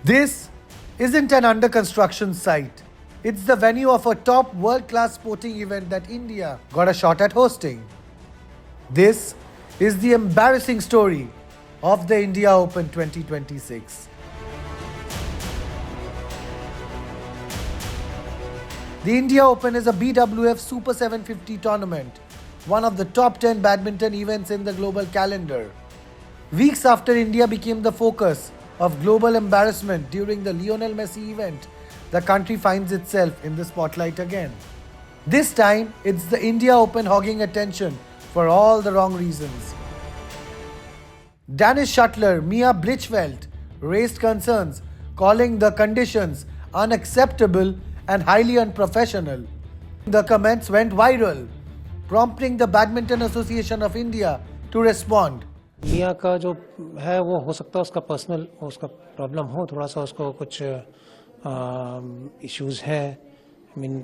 This isn't an under construction site. It's the venue of a top world-class sporting event that India got a shot at hosting. This is the embarrassing story of the India Open 2026. The India Open is a BWF Super 750 tournament, one of the top 10 badminton events in the global calendar. Weeks after India became the focus of global embarrassment during the Lionel Messi event, the country finds itself in the spotlight again. This time, it's the India Open hogging attention for all the wrong reasons. Danish shuttler Mia Blichfeld raised concerns, calling the conditions unacceptable and highly unprofessional. The comments went viral, prompting the Badminton Association of India to respond. मियाँ का जो है वो हो सकता है उसका personal उसका प्रॉब्लम हो, थोड़ा सा उसको कुछ इश्यूज है, आई मीन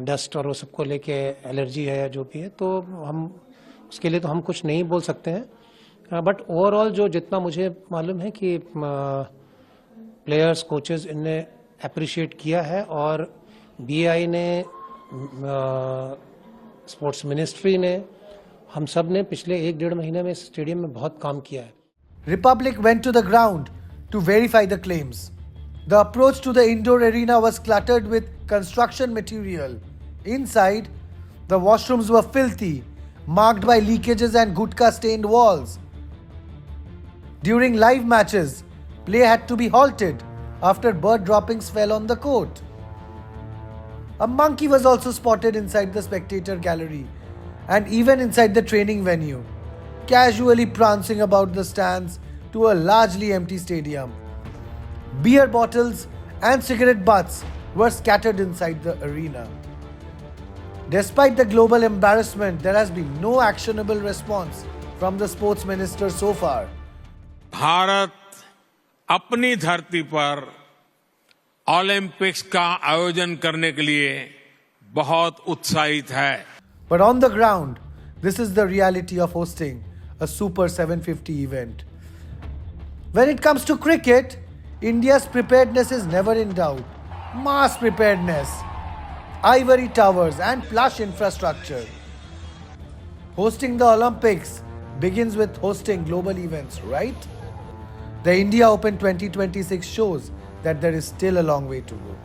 डस्ट और वो सबको लेके एलर्जी है या जो भी है, तो हम उसके लिए तो हम कुछ नहीं बोल सकते हैं. बट ओवरऑल जो जितना मुझे मालूम है कि प्लेयर्स कोचेस इनने अप्रिशिएट किया है और बीआई ने स्पोर्ट्स मिनिस्ट्री ने हम सब ने पिछले 1-1.5 महीने में स्टेडियम में बहुत काम किया है. Republic went to the ground to verify the claims. The approach to the indoor arena was cluttered with construction material. Inside, the washrooms were filthy, marked by leakages and gutka-stained walls. During live matches, play had to be halted after bird droppings fell on the court. A monkey was also spotted inside the spectator gallery and even inside the training venue, casually prancing about the stands to a largely empty stadium. Beer bottles and cigarette butts were scattered inside the arena. Despite the global embarrassment, there has been no actionable response from the sports minister so far. Bharat अपनी धरती पर Olympics का आयोजन करने के लिए बहुत उत्साहित है. But on the ground, this is the reality of hosting a Super 750 event. When it comes to cricket, India's preparedness is never in doubt. Mass preparedness, ivory towers and plush infrastructure. Hosting the Olympics begins with hosting global events, right? The India Open 2026 shows that there is still a long way to go.